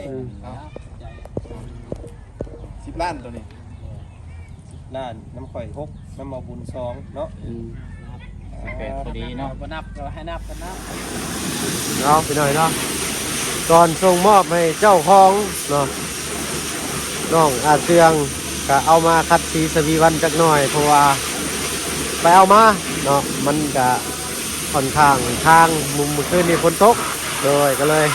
10 ล้านตัวนี้ล้านน้ำข่อย6น้ำมาบุญ2เนาะ18พอดีเนาะบ่นับเราให้นับกันนะเนาะไปหน่อยเนาะก่อนส่งมอบให้เจ้าของเนาะน้องอาเซียงก็เอามาคัดสีสวีวันจักหน่อยเพราะว่าไปเอามาเนาะมันก็ค่อนข้างทางมุมเมื่อคืนนี่ฝนตกเลยก็เลย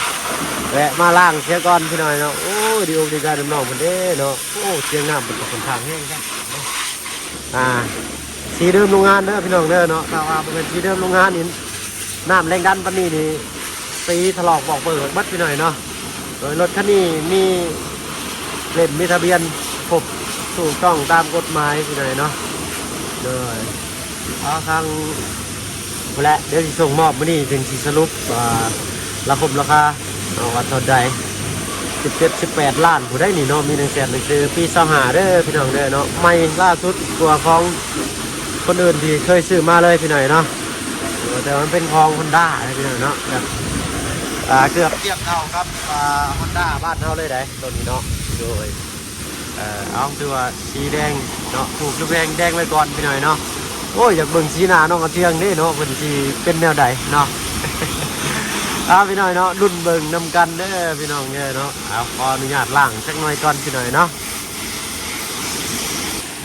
แวะมาล่างเสียก่อนพี่หน่อยเนาะโอ้ดีอกดีใจน้องๆเพิ่นเด้เนาะโอ้เสียงน้ำเป็นค่อนข้างแห้งครับสีเดิมโรงงานเด้อพี่น้องเด้อเนาะถ้าว่าเป็นสีเดิมโรงงานนี่น้ำแรงดันปานนี้นี่สีถลอกบอกเปิดบัดพี่หน่อยเนาะโดยรถคันนี้มีเล่มมีทะเบียนครบถูกต้องตามกฎหมายพี่หน่อยเนาะเลยเอาทางและเดี๋ยวสิส่งมอบมื้อนี้ถึงสิสรุปราคาเอาว่าเท่าใด17-18 ล้านผู้ได้นี่เนาะมี100,000หนังสือปี25เด้อพี่น้องเด้อเนาะใหม่ล่าสุดกว่าของคนอื่นที่เคยซื้อมาเลยพี่หน่อยเนาะแต่มันเป็นของ Honda พี่หน่อยเนาะแบบเกือบเทียบเท่าครับHonda บ้านเฮาเลยได้ตัวนี้เนาะโดยเอาคือว่าสีแดงเนาะถูกลูกแดงไว้ก่อนพี่หน่อยเนาะโอ้ยอยากเบิ่งสีหน้าน้องกระเทียงนี่เนาะเพิ่นสิเป็นแนวใดเนาะพี่หน่อยเนาะรุ่นเบิ่งนำกันเด้อพี่น้องเนาะขออนุญาตล้างสักหน่อยก่อนพี่หน่อยเนาะ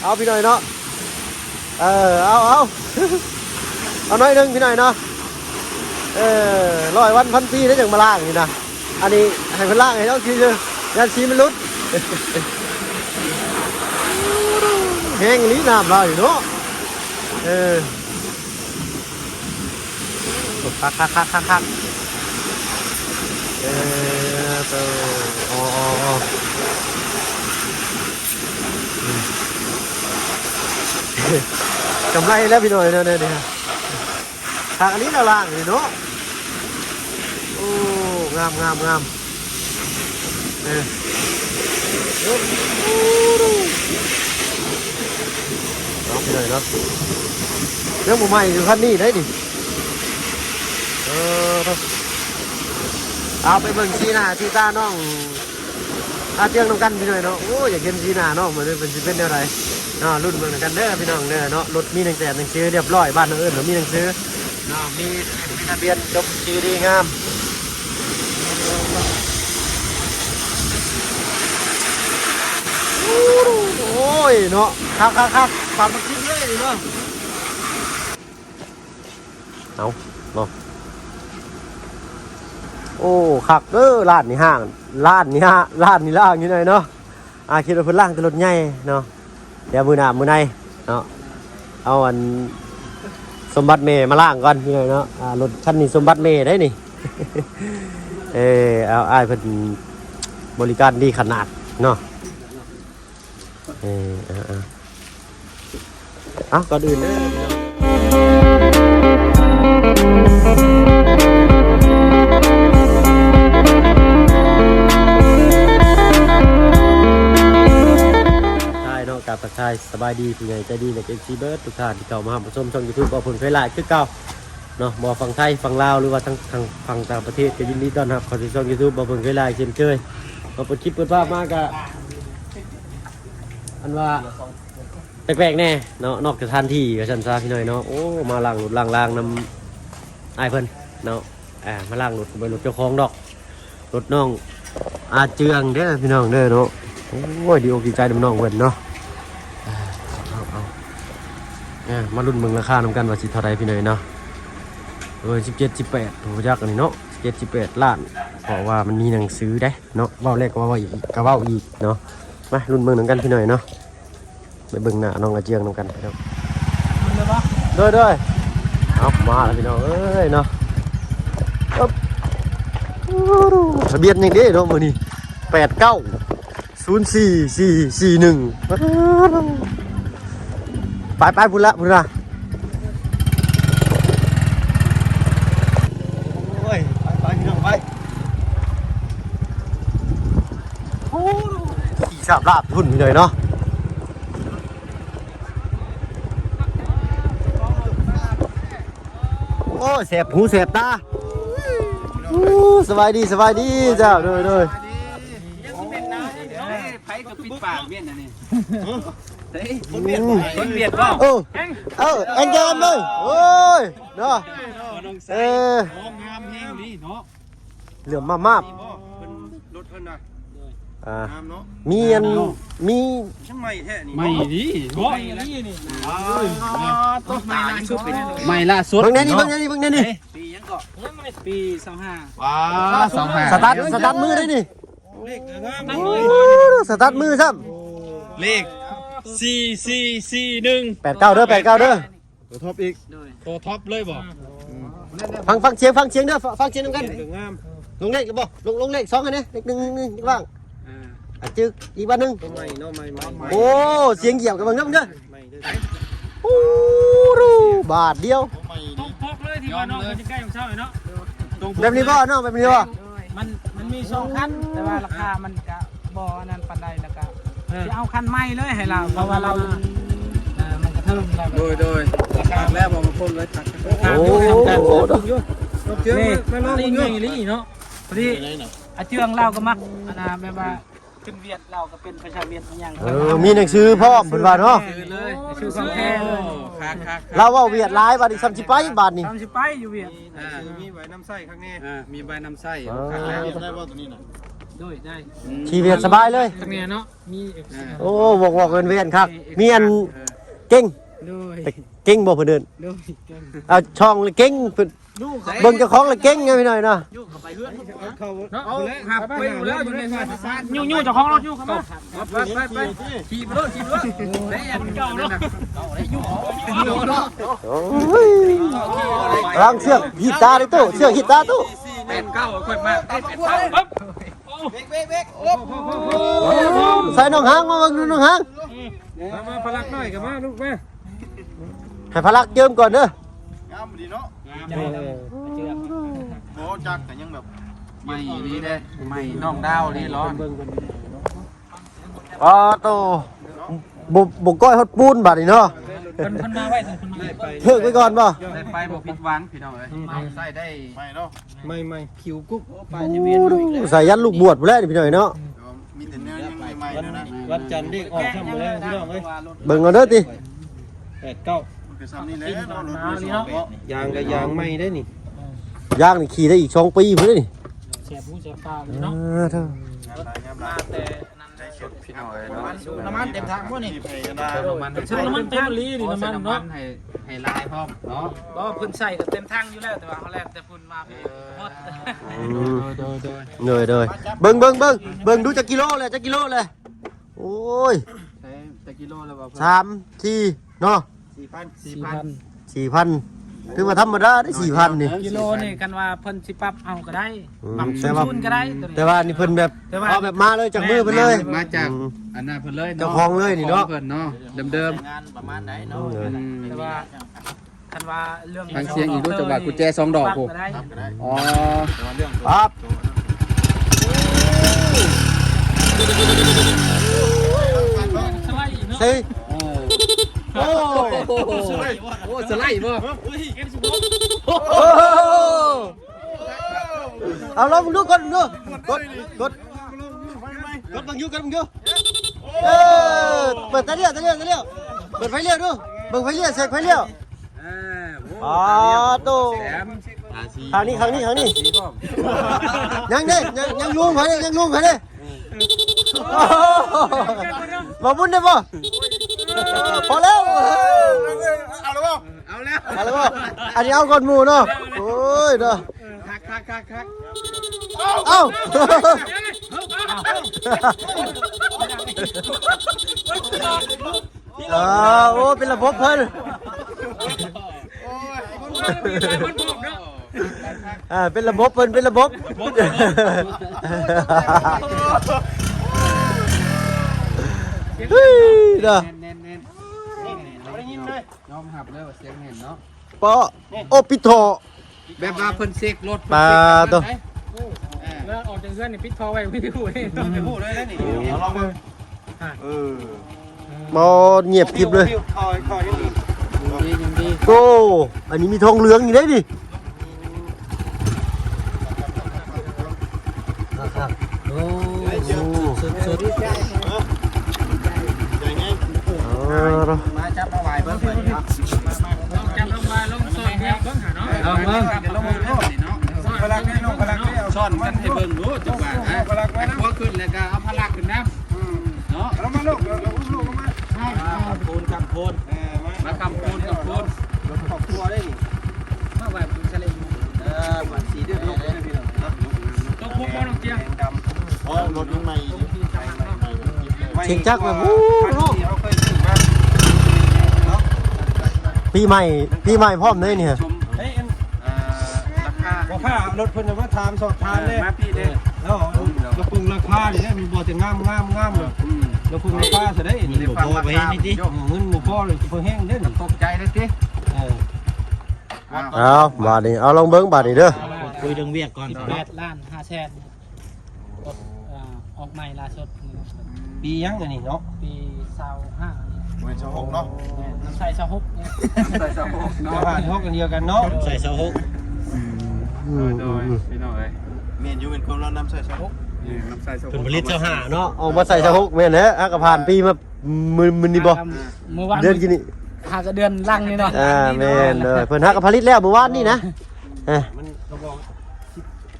เอาพี่หน่อยเนาะเอาหน่อยนึงพี่หน่อยเนาะ100 วันพันปีได้จังมาล้างนี่นะอันนี้ให้เพิ่นล้างให้เจ้าทีนึงยันสีมันหลุดแห้งนี้น้ำเราอยู่เนาะคักกำไรแล้วพี่หน่อยเนี่ยทางอันนี้เราล่างเลยเนาะโอ้งามเอาไปเลยเนาะเรื่องใหม่อยู่คันนี้ได้ดิเอาไปเบิ่งสีหน้าสีตาน้องเจียงน้องกันพี่หน่อยเนาะโอ้อยากเห็นสีหน้าน้องเหมือนเป็นแนวไรเนาะรุ่นเบิ่งกันเด้อพี่น้องเด้อเนาะรถมี100,000หนังสือเรียบร้อยบ้านน้องเอิญมีหนังสือเนาะมีทะเบียนจบชื่อดีงามโอ้ยเนาะครับปรับมาคิดเลยเนาะเอาเนาะโอ้คักเด้อร้านนี่ห้างร้านนี่ล่างอยู่หน่อยเนาะคิดว่าเพิ่นล่างแต่รถใหญ่เนาะเดี๋ยวมื้อหน้ามื้อในเนาะเอาอันสมบัติเมย์มาล่างก่อนพี่หน่อยเนาะรถคันนี้สมบัติเมย์ได้นี่ เอาอ้ายเพิ่นบริการดีขนาดเนาะก่อนอื่นเด้อกับทักทายสบายดีผู้ใหญ่ใจดีและเอ็นซีเบิร์ดทุกท่านที่เข้ามาชมช่อง YouTube ก็ผลเคยไลน์คือเก่าเนาะบ่ฝั่งไทยฝั่งลาวหรือว่าทางฝั่งต่างประเทศก็ยินดีต้อนรับเข้าสู่ช่อง YouTube บ่ผลเคยไลน์เช่นเคยมาเปิดคลิปเปิดภาพมากะอันว่าแปลกๆแน่เนาะนอกจากทันที่กับฉันซาพี่หน่อยเนาะโอ้มาล้างรถล้างน้ำไอเพิ่นเนาะมาล้างรถไปรถเจ้าของดอกรถน้องอาเจืองเด้อพี่น้องเด้อเนาะโอ้ยดีอกดีใจน้องเพิ่นเนาะมาลุ้นมึงราคาน้ำกันว่าสิเท่าไรพี่หน่อยเนาะ17-18ถูกยักษ์อันนี้เนาะ17-18 ล้านเพราะว่ามันมีหนังสือได้เนาะว่าแรกก็ว่าอีกก็ว่าอีกเนาะมาลุ้นมึงน้ำกันพี่หน่อยเนาะไปเบิ่งหน้าน้องอาเจียงน้ำกันพี่น้องด้วยเอามาแล้วพี่น้องเอ้ยเนาะทะเบียนยังได้เนาะมื้อนี้890441ไปพุ่นละโอ้ยไปพี่น้องไปโอ้ขี่สาบลาบพุ่นไปเลยเนาะโอ้แสบหูแสบตาสบายดีเจ้าด้วย ก็ปิดปากเวียนอันนี้เฮ้ย คนเวียดบ่ คนเวียดบ่ เอออันเดิมเลยโอ้ยเนาะ น้อง เอ ใส่ อ น้องงามแฮงนี่เนาะ เหลือมมาก เพิ่นรถเพิ่นน่ะ ๆอ่า งามเนาะ มีอันมี ช่างใหม่แท้นี่ ไม่ดีเนาะต้องไม่ล่าสุดไม่ล่าสุด เบิ่งแน่นี่เบิ่งแน่นี่เบิ่งแน่นี่ ปียังก็ปี25 ว้า25 สตาร์ทมือได้นี่ เลขงาม โอ้สตาร์ทมือซ้ เลข 4441 ำ89เด้อ89เด้อ ตัวท็อปอีก ตัวท็อปเลยบ่ ฟังเสียงเด้อฟังเสียงนำกัน งาม ลงเลขบ่ลงเลข2อันนี้เลข1ว่างอ่ะจึกอีกบ้านนึง ตัวใหม่เนาะใหม่ โอ้เสียงเหยียบกันบ้างเด้อ ใหม่เด้อ โอ้รูบาทเดียว ตัวใหม่ ต้องพกเลยที่ว่าน้องมันจะใกล้ของเช้าเนาะ แบบนี้บ่เนาะแบบนี้บ่ มันมี2คันแต่ว่าราคามันก็บ่อันนั้นปานใดแล้วก็สิเอาคันใหม่เลยให้เราเพราะว่าเรามันกระเทิงแล้ว โดยราคาแล้วบ่มาพ่นไว้ตัด โอ้โห เจือ นี่ มาลอง นี่ ดู นี่เนาะพอดีอาเจืองเราก็มักอันน่ะแบบว่าขึ้นเวียดเราก็เป็นประชาเวียดอย่าง มีหนังสือพร้อมเพิ่นว่าเนาะ เลย ชื่อของแท้เลย คัก เราว่าเวียดหลายบาทอีก30ไปบาทนี่ ทำสิไปอยู่เวียด มีไว้น้ำไส้ข้างนี้ มีใบน้ำไส้ คักแล้วได้บ่ตัวนี้น่ะ ด้วยได้ ขี่เวียดสบายเลย ตรงนี้เนาะมี โอ้บอกเงินเวียนครับมีอันเก่ง ด้วย แต่เก่งบ่เพิ่นเดิน ด้วย เอาช่องเลยเก่งเพิ่นเบิ่งเจ้าของเลยเก่งไงพี่หน่อยเนาะ เข้า เนาะหับไปอยู่แล้วอยู่ในซานยู่ๆเจ้าของรถยู่เข้ามา ไปขี่ไปรถได้ยังเก่าเนาะ โอ้ยล้างเสื้อหิดตาดิตู้เสื้อหิดตาตู้ เป็นเก่าค่อยมาได้เป็นเก่าปั๊บ ใส่น้องหางมาเบิ่งดูน้องหาง มาพลักหน่อยกับมาลูกแม่ ให้พลักเจิมก่อนเด้อง ามดีเนาะ เจือง โอ้จักแต่ยังแบบ ไม่ดีเด้ไม่น้องดาวนี่ร้อน อ๋อโตบุกก้อยฮอดปูนบาดนี่เนาะ คนมาไว้คนมา ได้ไป เถิกไว้ก่อนบ่ ได้ไปบ่ผิดหวังพี่น้องเอ้ยใส่ได้ ไม่เนาะ ไม่คิวกุ๊กไป ใส่ยันลูกบวชพุ่นแหละนี่พี่หน่อยเนาะ มีแต่เนื้อยังใหม่ๆเลยนะ วันจันทร์เด็กออกช่ำมาแล้วพี่น้องเอ้ย เบิ่งเอาเด้อติ 8-9 มันคือซ้ำนี่แหละเนาะรถมือสองเนาะ ยางกับยางไม่ได้นี่ ย่างนี่ขี่ได้อีก2ปีพุ่นเด้อนี่ เสียผู้เสียตาเลยเนาะ เท่าง ามหลาย แต่นั้น ใจเช็ด พี่น้องเอ้ยเนาะ น้ำมันเต็มถังบ่นี่ ที่เพกันได้ น้ำมัน ใช่น้ำมันเต็มลีนี่น้ำมันเนาะ ให้ลายพร้อมเนาะ ก็เพิ่นใส่ก็เต็มถังอยู่แล้วแต่ว่าเขาแลกแต่เพิ่นมาพี่หมด โดย เหนื่อยเลยเบิ่งดูจักกิโลเลยโอ้ย ใช้ตะกิโลแล้วบ่เพิ่น 3ที่เนาะ 4,000 4,000ถึงมาธรรมดาได้ 4,000นี่ กิโลนี่กันว่าเพิ่นสิปรับเอาก็ได้ อืม ปรับ แต่ว่า ศูนย์ก็ได้ แต่ว่านี่เพิ่นแบบเอาแบบมาเลยจากมือเพิ่นเลย มาจากอันนั้นเพิ่นเลย เจ้าของเลยนี่เนาะ เพิ่นเนาะเดิม งานประมาณไหนเนาะ แต่ว่าคันว่าเรื่อง ฟังเสียงอีกดูจังหวะกุญแจ2ดอกโห ก็ได้ ก็ได้ อ๋อ แต่ว่าเรื่อง ปั๊บ สไลด์เนาะ สิ โอ้สไลด์โอ้สไลด์บ่ เอาลองดูก่อนดูกดบังอยู่เออเปิดตาเลี้ยวเปิดไฟเลี้ยวดูเบิ่งไฟเลี้ยวเสกไฟเลี้ยวอ๋อโต แถม ทางนี้สีบ่ ยังเด้ยังลุงไผเด้บ่บุญได้บ่พอแล้ว เอาแล้วบ่ เอาแล้ว เอาแล้วบ่อันนี้เอาก่อนหมู่เนาะโอ้ยเด้อ คัก เอ้าโอ้เป็นระบบเพิ่นเป็นระบบเพิ่นเป็นระบบเฮ้ยเด้อ เน้นได้ยินเลยยอมหับเลยว่าเสียงเห็นเนาะ ปอโอปิโต แบบว่าเพิ่นเสกรถ ปลาตัว แล้วออกจากเรือนนี่ปิดคอไว้ไม่ได้พูด ต้องไปพูดเลยนะนี่ เอาลองเบิ่งเออ บ่เงียบกริบเลย คอยยังดี ยังดี โอ้อันนี้มีทองเหลืองอยู่ได้ดิโอ้สุด จับลงมาลงโซนเนี่ยเบิ่งหาเนาะเอาเบิ่งลงมือเนาะพลักนี่ลงพลักนี่เอาช้อนกันให้เบิ่งรู้จังว่าพลักไว้นะหัวขึ้นแล้วก็เอาพลักขึ้นนะเนาะลงมาลูกเราอุ้มลูกลงมาโคนกับโคนมากับโคนกับโคนรถครอบครัวได้นี่มาไว้เป็นทะเลบัดสีเดือดลงเลยพี่น้องต้องพกบ่ต้องเจียงดำ อ๋อรถยังใหม่อยู่ เชียงจักรแบบเนาะปีใหม่พร้อมเลยเนี่ย เฮ้ยราคาบ่ค่ารถเพิ่นมาถามสอบถามเลยมาพี่เด้แล้วกระปุกราคานี่มันบ่จะงามเลยกระปุกราคาซะได้นี่บ่พอไปนี่ติเงินบ่พอเลยเพิ่นแห้งเด้อตกใจเลยติ เอาบาทนี้เอาลองเบิ้งบาทนี้เด้อ คุยเรื่องเวียกก่อน 8 ล้าน 5 แสนออกใหม่ล่าสุด ปียังอันนี้เนาะ ปี25 เหมือนชาวหงเนาะ น้ำใส่26เนี่ย ใส่26เนาะ5กันเดียวกันเนาะ ใส่เสาหก พี่น้องเอ้ย เมียนอยู่เป็นความร้อนน้ำใส่ชาวหง น้ำใส่26 เป็นผลิตเจ้าหาเนาะออกมาใส่ชะฮกแม่นแท้ก็ผ่านปีมามื้อนี่บ่ เมื่อวาน เดือนกี่นี่ หาก็เดือนลังนี่เนาะ แม่นเด้อเพิ่นฮักก็ผลิตแล้วเมื่อวานนี่นะ มันเขาบอก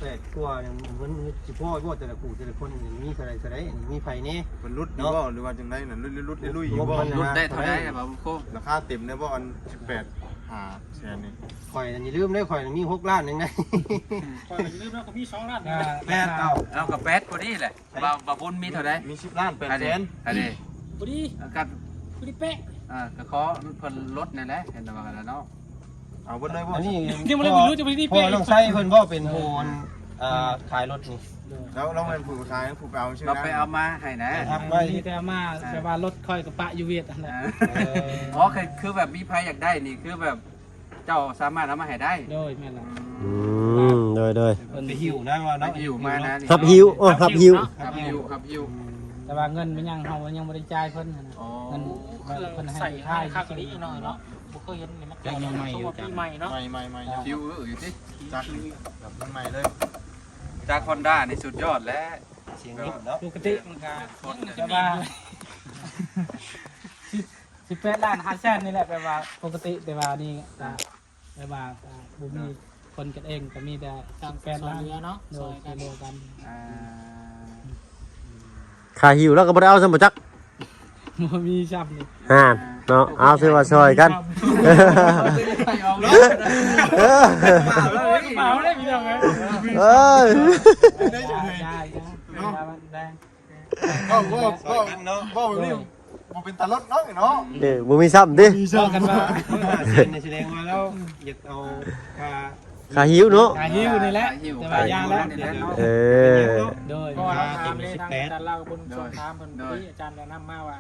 18กว่าเนี่ยมันสิพ่อบ่แต่ละผู้แต่ละคนมีเท่าไหร่มีไผนี่ เป็นรุดอยู่บ่หรือว่าจังได๋น่ะรุดลุยอยู่บ่ รุดได้เท่าไหร่ครับ ราคาเต็มได้บ่อัน18แสนนี่ ข่อยอย่าลืมได้ข่อยมี6ล้านนึงนะ ก่อนจะลืมแล้วก็มี2ล้าน 8เอา เอากับแปดพอดีแหละบ่บุญมีเท่าใด มี10ล้าน8แสน อันนี้ พอดี กับ พอดีเป๊ะ ก็ขอเพิ่นลดนั่นแหละเห็นว่ากันแล้วเนาะ เอาเบิดเลยบ่ อันนี้ ยังไม่รู้จะไปที่ พ่อ เป๊ะ ต้องใช้เพิ่นบ่เป็นโหนขายรถนี่ แล้วเราเป็นผู้ขายผู้เอาชื่อ เรา นะ ไปเอามาให้นะ ครับ มีแต่มาแต่ว่ารถค่อยกับปะอยู่เวียดนั่นแหละ อ๋อคือแบบมีใครอยากได้นี่คือแบบเจ้าสามารถเอามาให้ได้ โดยแม่ละ เด้อ เพิ่นไปหิวนะว่า เรา เนาะ อยู่มานะ ๆหับหิวหับหิว ครับหิว แต่ว่าเงินมันยังเฮายังบ่ได้จ่ายเพิ่นนะ อ๋อ เงินเพิ่นให้ค่าคักนี้หน่อยเนาะบ่เคยเห็นนี่มันก็ยังใหม่อยู่ปีใหม่เนาะ ใหม่ หิวอยู่สิ จักแบบมันใหม่เลย จากฮอนด้านี่สุดยอดแล้ว เสียงนิ่มเนาะ ปกติมันก็แต่ว่า18ล้าน5แสนนี่แหละแปลว่าปกติแต่ว่านี่ก็แปลว่าบ่มีคนกันเองก็มีแต่8ล้านเนาะโดยกันเดียวกัน ค่าหิวแล้วก็บ่ได้เอาซะบ่จัก บ่มีซ้ำนี่ ห่านเนาะเอาสิว่าช่วยกัน เมาได้พี่น้องเอ้ย เอ้ย ยามันแดง ก็นี่มันเป็นตลกเนาะเนาะ บ่มีซ้ำดิ บอกกันว่า เสียงนี่แสดงว่าแล้วอยากเอาค่า ค่าหิวเนาะ หาหิวนี่แหละแต่ว่ายาแล้ว เออ โดยเพราะว่าถามเลยทางอาจารย์เล่าบนสอบถามเพิ่นที่อาจารย์แนะนำมาว่า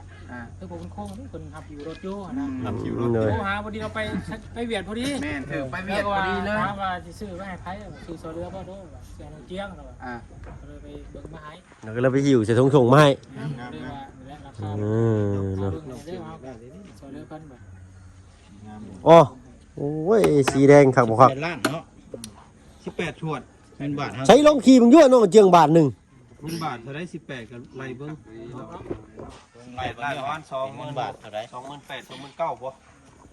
คือผมเป็นโค้งเพิ่นขับอยู่รถอยู่นะ ทำคิวรถ เลย โทรหาพอดีเราไปเวียดพอดี แม่นถือไปเวียดพอดีเลย ถามว่าสิซื้อไว้ให้ไผซื้อโซเรือบ่โดว่าเสียงเจียงแล้วก็เลยไปเบิ่งมาให้ แล้วก็เลยไปหิวใส่ถุงส่งมาให้ เลยว่านี่แหละราคา เนาะ เบิ่งได้ว่าโซเรือเพิ่นบ่ อ๋อโอ้ยสีแดงคักบ่ครับ ล้านเนาะ 18ชวด เงินบาท ใช้ลองขี่มึงยั่วน้องเจียงบาทหนึง เงินบาทเท่าไร18กับไรเบิ้ง8ล้านประมาณ20,000 บาทเท่าไหร่ 28,000 29,000บ่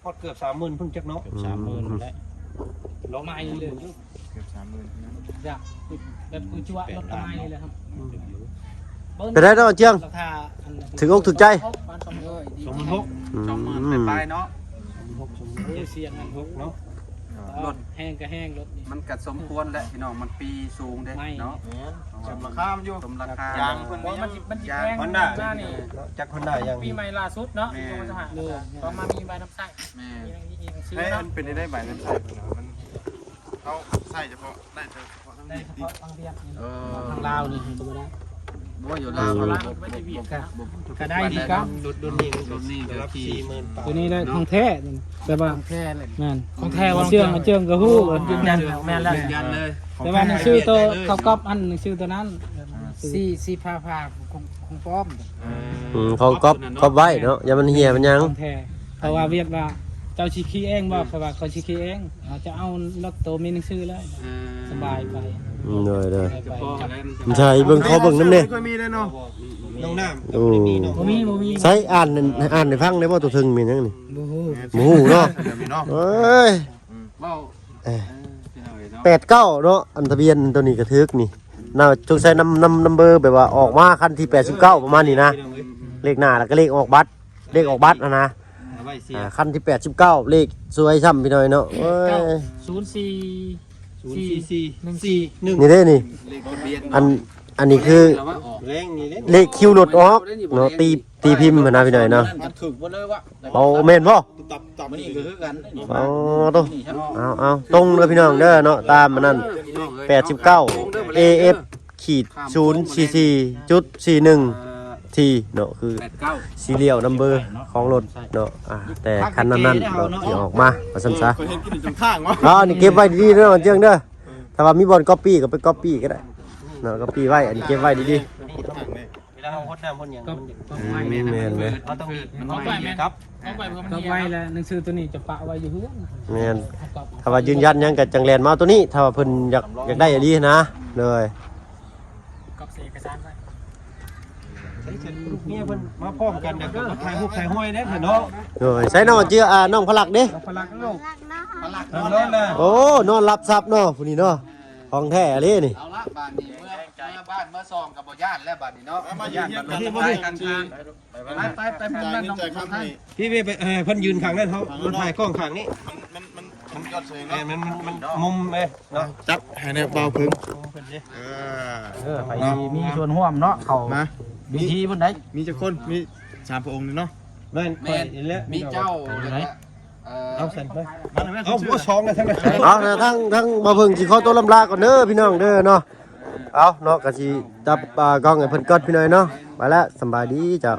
พอดเกือบ30,000เพิ่งจักเนาะ 30,000ได้ ลงมาอีกเลย เกือบ30,000 อยากแบบคือจั่วรถกระไม้เลยครับ ไปได้น้องเจียง ราคา ถึงอกถึงใจ 26,000 20,000ไปเนาะ เสียงกัน เนาะ รถ แห้งก็แห้งรถนี่ มันกัดสมควรแหละพี่น้องมันปีสูงเด้เนาะ แม่นสมราคามันอยู่ สมราคาย างเพิ่น เพราะมันแพง ฮอนด้า หน้านี่ จักฮอนด้ายัง ปีใหม่ล่าสุดเนาะมันจะหาตอนมามีใบน้ำใส แม่ มีซื้อ เฮ้ย เนาะ มันเป็นได้ใบน้ำใส่มันเอาใส่เฉพาะได้เฉพาะทั้ง ได้ นี้ เฉพาะทางเรียบ เออ ทางลาวนี่ดูได้ บ่อยู่ ลา ลาว ว ไม่ได้เบียดกันก็ได้ดีครับ ดุนนี่รับ40,000 ตัวนี้ได้ของแท้แต่ว่า แค่เลย นั่นของแท้ว่าเชื่องเชื่องก็ฮู้ยืนยันแม่นแล้ว ยืนยันเลย แต่ว่าหนังชื่อตัวเขาก๊อปอันหนังชื่อตัวนั้น สี่พาของป้อม เขาก๊อปไว้เนาะอย่ามันเหี่ยมันยัง ของแท้เพราะว่าเวียดว่าเจ้าชิคีเองว่าเพราะว่าเขาชิคีเองเขาจะเอารถตัวมีหนังสือแล้วสบายไป เลย ไป มันใช่เบิ่งเขาเบิ่งน้ำเนี่ย เคยมีได้เนาะ น้องน้ำ โอ้ บ่มี ใช้อ่านให้ฟังได้บ่ตัวถึงมีหยังนี่ บ่ฮู้ หมูเนาะ เดี๋ยวมีเนาะ เอ้ย เว้า 89เนาะอันทะเบียนตัวนี้ก็ทึกนี่น่าจงใช้นำเบอร์แบบว่าออกมาคันที่89ประมาณนี้นะเลขหน้าแล้วก็เลขออกบัตรนะคันที่89เลขสวยซ้ำพี่น้อยเนาะเอ้ย 04 นี่เด้นี่ เลขทะเบียน อันนี้คือ แล้วว่าออก แรงนี่เด้ เลขคิวหลุดออกเนาะตีพิมพ์นะพี่น้อยเนาะ มันถึกบ่เลยว่า เอาแม่นบ่ มันนี่ก็คือกัน เอาตัวเอาตรงเด้อพี่น้องเด้อเนาะตามมันนั่น89 AF ขีด044.41 ทีเนาะคือ 89 ซีเรียลนัมเบอร์ของรถเนาะแต่คันนั้นๆเราสิออกมาว่าซั่นซะ คนเห็นกินจนข้างวะ เอานี่เก็บไว้ดีๆเด้อเจียงเด้อถ้าว่ามีบอลก๊อปปี้ก็ไปก๊อปปี้ก็ได้เนาะก๊อปปี้ไว้อันนี้เก็บไว้ดี ข้างนี่ เวลาเฮาฮดน้ำพ่นหยัง ๆแม่นเลย เราต้อง เอาไปแม่ครับเอาไปเพราะมันไว้แล้วหนังสือตัวนี้จะปะไว้อยู่เฮือน แม่นถ้าว่ายืนยันหยังก็จังแลนมาเอาตัวนี้ถ้าว่าเพิ่นอยากได้อันนี้นะเลย กับเอกสารไว้ ลูกเมียเพิ่นมาพร้อมกันเดี๋ยวก็ถ่ายรูปถ่ายห้อยเด้เนาะ เลยใส่น้องเจือน้องพลักเด้ พลักลูกนอนน่ะ โอ้นอนรับทรัพย์เนาะผู้นี้เนาะของแท้เลยนี่ เอาละบ้านนี้เมื่อบ้านเมื่อซองกับบ่ย่านแล้วบ้านนี้เนาะ มายืนเทียบกัน ไปกันทางไปพุ่นนั่นน้อง ใจครับนี่ พี่ไปเพิ่นยืนข้างนั้นเฮามันถ่ายกล้องข้างนี้ มันยอดเสียง มั เนาะ นมุมเอ้เนาะ จับให้ในเบาพึ่ง ไปมีส่วนร่วมเนาะเขา มา วิธีเพิ่นได้ มีจะคนมี3พระองค์นี่เนาะ แม่น แม่น แล้ว มีเจ้า เอาใส่ไปเอาบ่ซองกันทั้งนั้น เอานะทั้งมาเพิ่งสิขอตัวลำลาก่อนเด้อพี่น้องเด้อเนาะเอาเนาะก็สิจับกล้องให้เพิ่นก่อนพี่น้อยเนาะไปแล้วสำบายดีจ้ะ